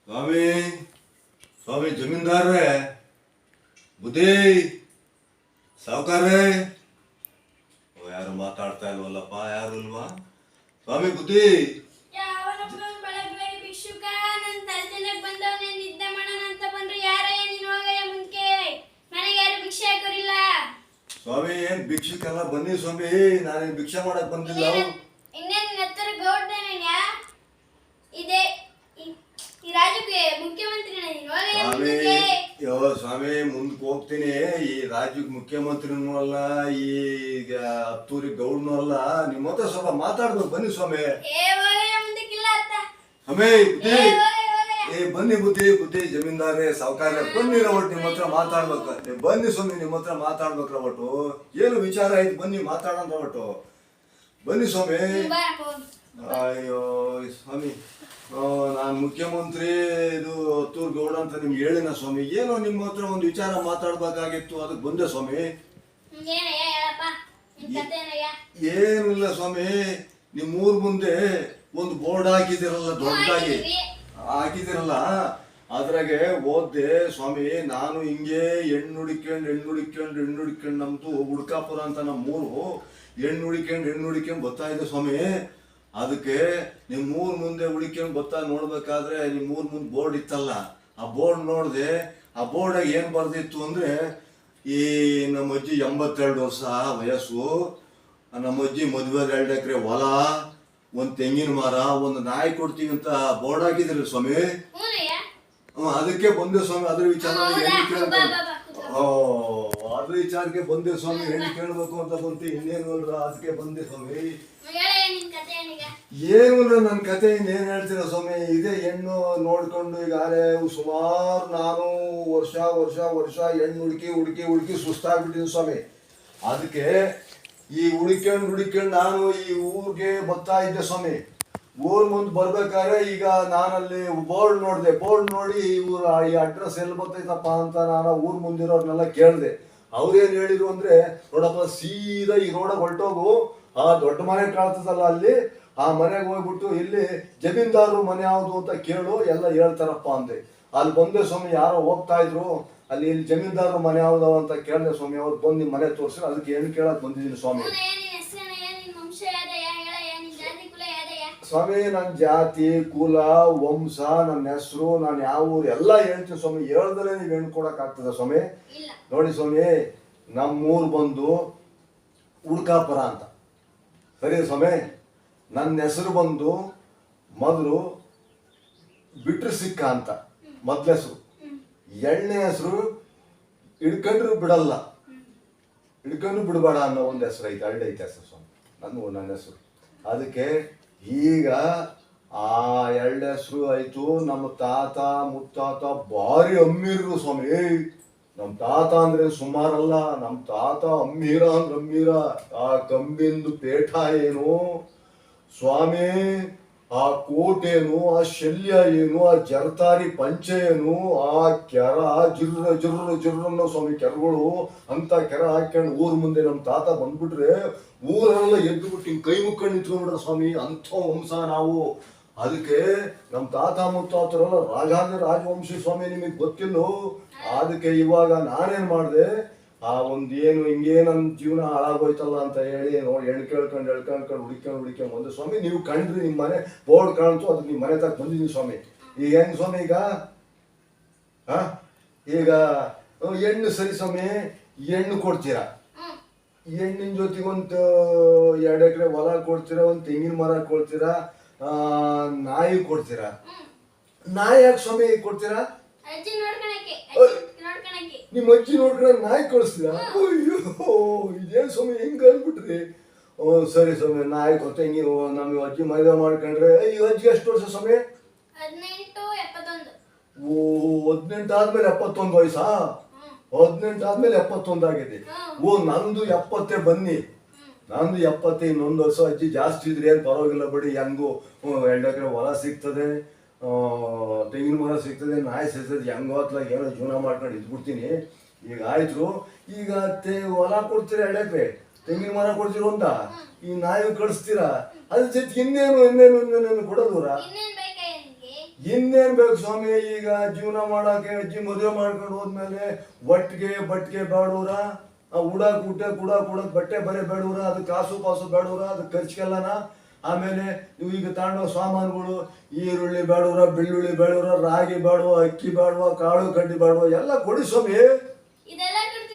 ಸ್ವಾಮಿ ಸ್ವಾಮಿ ಜಮೀನ್ದಾರ್ರೆ, ಬುದ್ಧಿ ಸಾವುಕಾರ್ರೆ. ಯಾರು ಮಾತಾಡ್ತಾ ಇಲ್ವಲ್ಲಪ್ಪ, ಯಾರು ಇಲ್ವಾ? ಸ್ವಾಮಿ ಬುದ್ಧಿ. ಸ್ವಾಮಿ ಏನ್ ಭಿಕ್ಷುಕೆಲ್ಲ ಬನ್ನಿ ಸ್ವಾಮಿ, ನಾನೇನ್ ಭಿಕ್ಷೆ ಮಾಡಕ್ ಬಂದಿಲ್ಲ. ಸ್ವಾಮಿ ಮುಂದಕ್ಕೆ ಹೋಗ್ತೀನಿ. ಈ ರಾಜ್ಯಕ್ಕೆ ಮುಖ್ಯಮಂತ್ರಿನೂ ಅಲ್ಲ, ಈಗ ಹತ್ತೂರಿಗೆ ಗೌಡ್ನು ಅಲ್ಲ. ನಿಮ್ಮ ಹತ್ರ ಸ್ವಲ್ಪ ಮಾತಾಡ್ಬೇಕು, ಬನ್ನಿ ಸ್ವಾಮಿ. ಸ್ವಾಮಿ ಬುದ್ಧಿ, ಬನ್ನಿ ಬುದ್ಧಿ. ಬುದ್ಧಿ ಜಮೀನ್ದಾರೆ ಸಾವುಕಾರ ಬನ್ನಿ ರವಟ್, ನಿಮ್ಮ ಹತ್ರ ಮಾತಾಡ್ಬೇಕು. ಬನ್ನಿ ಸ್ವಾಮಿ, ನಿಮ್ಮ ಹತ್ರ ಮಾತಾಡ್ಬೇಕು ರವಟು. ಏನು ವಿಚಾರ ಆಯ್ತು, ಬನ್ನಿ ಮಾತಾಡೋಣ ರವಟು. ಬನ್ನಿ ಸ್ವಾಮಿ. ಅಯ್ಯೋ ಸ್ವಾಮಿ, ನಾನು ಮುಖ್ಯಮಂತ್ರಿ ಇದು ಹತ್ತೂರು ಗೌಡ ಅಂತ ನಿಮ್ಗೆ ಹೇಳಿನ ಸ್ವಾಮಿ. ಏನೋ ನಿಮ್ಮ ಹತ್ರ ಒಂದು ವಿಚಾರ ಮಾತಾಡ್ಬೇಕಾಗಿತ್ತು, ಅದಕ್ಕೆ ಬಂದೆ ಸ್ವಾಮಿ. ಏನಿಲ್ಲ ಸ್ವಾಮಿ, ನಿಮ್ಮೂರ್ ಮುಂದೆ ಒಂದು ಬೋರ್ಡ್ ಹಾಕಿದಿರಲ್ಲ, ದೊಡ್ಡದಾಗಿ ಹಾಕಿದಿರಲ್ಲ, ಅದ್ರಾಗೆ ಓದ್ದೆ ಸ್ವಾಮಿ. ನಾನು ಹಿಂಗೆ ಹೆಣ್ಣು ಹುಡುಕೊಂಡು ನಮ್ದು ಹುಡ್ಕಾಪುರ ಅಂತ ನಮ್ಮೂರು. ಹೆಣ್ಣು ಹುಡುಕೊಂಡು ಬರ್ತಾ ಇದೆ ಸ್ವಾಮಿ. ಅದಕ್ಕೆ ನಿಮ್ಮೂರ್ ಮುಂದೆ ಹುಡುಕೊಂಡು ಬರ್ತಾ ನೋಡ್ಬೇಕಾದ್ರೆ ನಿಮ್ಮೂರ್ ಮುಂದೆ ಬೋರ್ಡ್ ಇತ್ತಲ್ಲ, ಆ ಬೋರ್ಡ್ ನೋಡ್ದೆ. ಆ ಬೋರ್ಡಾಗ ಏನ್ ಬರ್ದಿತ್ತು ಅಂದ್ರೆ, ಈ ನಮ್ಮ ಅಜ್ಜಿ 82 ವರ್ಷ ವಯಸ್ಸು, ನಮ್ಮ ಅಜ್ಜಿ ಮದುವೆ 2 ಎಕರೆ ಹೊಲ, ಒಂದ್ ತೆಂಗಿನ ಮರ, ಒಂದು ನಾಯಿ ಕೊಡ್ತೀವಿ ಅಂತ ಬೋರ್ಡ್ ಹಾಕಿದ್ರಿ ಸ್ವಾಮಿ. ಅದಕ್ಕೆ ಬಂದೆ ಸ್ವಾಮಿ. ಅದ್ರ ವಿಚಾರ ಅದ್ರ ವಿಚಾರಕ್ಕೆ ಬಂದೆ ಸ್ವಾಮಿ. ಹೆಣ್ಣು ಕೇಳ್ಬೇಕು ಅಂತ ಬಂತು, ಇನ್ನೇನು ಅಲ್ರ, ಅದಕ್ಕೆ ಬಂದೆ ಸ್ವಾಮಿ. ಏನು ನನ್ನ ಕತೆ ಇನ್ನೇನು ಹೇಳ್ತೀರ ಸ್ವಾಮಿ. ಇದೇ ಹೆಣ್ಣು ನೋಡ್ಕೊಂಡು ಈಗಾಗಲೇ ಸುಮಾರು ನಾನು ವರ್ಷ ಹೆಣ್ಣು ಹುಡುಕಿ ಸುಸ್ತಾಗ್ಬಿಟ್ಟಿದ್ದೀನಿ ಸ್ವಾಮಿ. ಅದಕ್ಕೆ ಈ ಹುಡುಕೊಂಡು ನಾನು ಈ ಊರಿಗೆ ಬರ್ತಾ ಇದ್ದೆ ಸ್ವಾಮಿ. ಊರ್ ಮುಂದೆ ಬರ್ಬೇಕಾದ್ರೆ ಈಗ ನಾನಲ್ಲಿ ಬೋರ್ಡ್ ನೋಡಿದೆ. ಬೋರ್ಡ್ ನೋಡಿ ಇವ್ರ ಈ ಅಡ್ರೆಸ್ ಎಲ್ಲಿ ಬರ್ತೈತಪ್ಪ ಅಂತ ನಾನು ಊರ್ ಮುಂದಿರೋರ್ನೆಲ್ಲ ಕೇಳಿದೆ. ಅವ್ರೇನ್ ಹೇಳಿದ್ರು ಅಂದ್ರೆ, ನೋಡಪ್ಪ ಸೀದಾ ಈ ರೋಡಾಗ ಹೊರಟೋಗು, ಆ ದೊಡ್ಡ ಮನೆ ಕಾಣ್ತದಲ್ಲ ಅಲ್ಲಿ, ಆ ಮನೆಗೆ ಹೋಗ್ಬಿಟ್ಟು ಇಲ್ಲಿ ಜಮೀನ್ದಾರರು ಮನೆ ಯಾವುದು ಅಂತ ಕೇಳು, ಎಲ್ಲ ಹೇಳ್ತಾರಪ್ಪ ಅಂದೆ. ಅಲ್ಲಿ ಬಂದೆ ಸ್ವಾಮಿ. ಯಾರೋ ಹೋಗ್ತಾ ಇದ್ರು, ಅಲ್ಲಿ ಇಲ್ಲಿ ಜಮೀನ್ದಾರರು ಮನೆ ಯಾವ್ದಾವ ಅಂತ ಕೇಳಿದೆ ಸ್ವಾಮಿ. ಅವ್ರು ಬಂದು ನಿಮ್ಮ ಮನೆ ತೋರಿಸಿ, ಅದಕ್ಕೆ ಏನು ಕೇಳಕ್ ಬಂದಿದ್ದೀನಿ ಸ್ವಾಮಿ. ಸ್ವಾಮಿ ನನ್ನ ಜಾತಿ ಕುಲ ವಂಶ, ನನ್ನ ಹೆಸರು, ನಾನು ಯಾವ ಊರು ಎಲ್ಲ ಹೇಳ್ತೀನಿ ಸ್ವಾಮಿ. ಹೇಳ್ದಲೇ ನೀವು ಹೆಣ್ಣು ಕೊಡಕ್ ಆಗ್ತದ ಸ್ವಾಮಿ? ನೋಡಿ ಸ್ವಾಮಿ, ನಮ್ಮೂರು ಬಂದು ಹುಡ್ಕಾಪುರ ಅಂತ, ಸರಿ ಸ್ವಾಮಿ. ನನ್ನ ಹೆಸರು ಬಂದು ಮೊದಲು ಬಿಟ್ರು ಸಿಕ್ಕ ಅಂತ ಮೊದ್ಲ ಹೆಸರು. ಎಣ್ಣೆ ಹೆಸರು ಹಿಡ್ಕೊಂಡ್ರು ಬಿಡಲ್ಲ, ಹಿಡ್ಕೊಂಡ್ರು ಬಿಡಬೇಡ ಅನ್ನೋ ಒಂದು ಹೆಸರು ಐತೆ, ಐತೆ ಹೆಸರು ಸ್ವಾಮಿ ನನ್ನ ಹೆಸರು. ಅದಕ್ಕೆ ಈಗ ಆ 2 ಹೆಸರು ಆಯ್ತು. ನಮ್ಮ ತಾತ ಮುತ್ತಾತ ಭಾರಿ ಅಮ್ಮೀರು ಸ್ವಾಮಿ. ನಮ್ಮ ತಾತ ಅಂದ್ರೆ ಸುಮಾರಲ್ಲ, ನಮ್ಮ ತಾತ ಅಮ್ಮೀರ ಅಂದ್ರೆ ಅಮ್ಮೀರ. ಆ ಕಂಬಿಂದು ಪೇಟ ಏನು ಸ್ವಾಮಿ, ಆ ಕೋಟೇನು, ಆ ಶಲ್ಯ ಏನು, ಆ ಜರತಾರಿ ಪಂಚೆ ಏನು, ಆ ಕೆರ ಜಿರ್ರ ಸ್ವಾಮಿ. ಕೆರಗಳು ಅಂತ ಕೆರ ಹಾಕೊಂಡು ಊರ್ ಮುಂದೆ ನಮ್ಮ ತಾತ ಬಂದ್ಬಿಟ್ರೆ ಊರೆಲ್ಲ ಎದ್ದು ಬಿಟ್ಟು ಹಿಂಗೆ ಕೈ ಮುಕ್ಕೊಂಡು ನಿಂತ್ಕೊಂಡ್ಬಿಡ್ರ ಸ್ವಾಮಿ. ಅಂಥ ವಂಶ ನಾವು. ಅದಕ್ಕೆ ನಮ್ಮ ತಾತ ಮುತ್ತಾತರೆಲ್ಲ ರಾಜವಂಶಿ ಸ್ವಾಮಿ, ನಿಮಗೆ ಗೊತ್ತಿಲ್ಲೋ. ಅದಕ್ಕೆ ಇವಾಗ ನಾನೇನ್ ಮಾಡಿದೆ, ಆ ಒಂದೇನು ಹಿಂಗೆ ನನ್ನ ಜೀವನ ಹಾಳಾಗೋಯ್ತಲ್ಲ ಅಂತ ಹೇಳಿ ನೋಡಿ ಹೆಣ್ಣು ಕೇಳ್ಕೊಂಡು ಹುಡುಕೊಂಡು ಬಂದೆ ಸ್ವಾಮಿ. ನೀವು ಕಂಡ್ರಿ, ನಿಮ್ಮ ಮನೆ ಬೋರ್ಡ್ ಕಾಣ್ತು, ಅದಕ್ಕೆ ನಿಮ್ಮ ಮನೆ ತಕ್ಕ ಬಂದಿದ್ದೀನಿ ಸ್ವಾಮಿ. ಈಗ ಹೆಂಗ್ ಸ್ವಾಮಿ, ಈಗ ಹೆಣ್ಣು ಸರಿ ಸ್ವಾಮಿ, ಹೆಣ್ಣು ಕೊಡ್ತೀರಾ, ಹೆಣ್ಣಿನ ಜೊತೆಗೆ ಒಂದು 2 ಎಕರೆ ಹೊಲ ಕೊಡ್ತೀರಾ, ಒಂದು ತೆಂಗಿನ ಮರ ಕೊಡ್ತೀರಾ, ನಾಯಿ ಕೊಡ್ತೀರಾ. ನಾಯಿ ಯಾಕೆ ಸ್ವಾಮಿ ಕೊಡ್ತೀರಾ? ನಿಮ್ಮ ಅಜ್ಜಿ ನೋಡ್ಕೊಂಡು ನಾಯಿ ಕಳಿಸ್ತೀರಾ? ಅಯ್ಯೋ ಇದೇನು ಸ್ವಾಮಿ ಹಿಂಗೆ ಅಂದ್ಬಿಟ್ರಿ. ಸರಿ ಸ್ವಾಮಿ, ನಾಯಿ ತೆಂಗಿ ನಮ್ಮ ಅಜ್ಜಿ ಮದುವೆ ಮಾಡ್ಕೊಂಡ್ರೆ. ಈ ಅಜ್ಜಿ ಎಷ್ಟು ವರ್ಷ ಸ್ವಾಮಿ? 18 ಆದ್ಮೇಲೆ 71 ವಯಸ್ಸಾ? 18 ಆದ್ಮೇಲೆ 71 ಆಗಿದೆ. ನಂದು 70 ಬನ್ನಿ, ನಂದು 70. ಇನ್ನೊಂದು ವರ್ಷ ಅಜ್ಜಿ ಜಾಸ್ತಿ ಇದ್ರೆ ಏನು ಪರವಾಗಿಲ್ಲ ಬಿಡಿ. ಹೆಂಗು 2 ಎಕರೆ ಹೊಲ ಸಿಗ್ತದೆ, ತೆಂಗಿನ ಮರ ಸಿಗ್ತದೆ, ನಾಯಿ ಸಿಗ್ತದೆ, ಹೆಂಗೋ ಹೊತ್ಲಾಗ ಏನೋ ಜೀವನ ಮಾಡ್ಕೊಂಡು ಇದ್ಬಿಡ್ತೀನಿ. ಈಗ ಆಯ್ತು, ಈಗ ಹೊಲ ಕೊಡ್ತೀರಾ 2 ಎಕರೆ, ತೆಂಗಿನ ಮರ ಕೊಡ್ತೀರ ಅಂತ, ಈ ನಾಯಿ ಕಳಿಸ್ತೀರಾ, ಅದ್ರ ಜೊತೆಗೆ ಇನ್ನೇನು ಕೊಡೋದೂರ ಇನ್ನೇನ್ ಬೇಕು ಸ್ವಾಮಿ? ಈಗ ಜೀವನ ಮಾಡಕ್ಕೆ ಅಜ್ಜಿ ಮದುವೆ ಮಾಡ್ಕೊಂಡು ಹೋದ್ಮೇಲೆ ಒಟ್ಟಿಗೆ ಬಟ್ಟಿಗೆ ಬೇಡವ್ರ, ಉಡಾಕ್ ಊಟ ಕೂಡಕ್ ಬಟ್ಟೆ ಬರೆ ಬೇಡವ್ರ, ಅದು ಕಾಸು ಬೇಡವ್ರ, ಅದು ಖರ್ಚಿಗೆಲ್ಲನ. ಆಮೇಲೆ ನೀವು ಈಗ ತಗೊಂಡೋ ಸಾಮಾನುಗಳು, ಈರುಳ್ಳಿ ಬೇಡವ್ರ, ಬೆಳ್ಳುಳ್ಳಿ ಬೇಡವ್ರ, ರಾಗಿ ಬೇಡವ, ಅಕ್ಕಿ ಬೇಡವ, ಕಾಳು ಕಡ್ಡಿ ಬೇಡವ, ಎಲ್ಲ ಕೊಡಿ ಸ್ವಾಮಿ.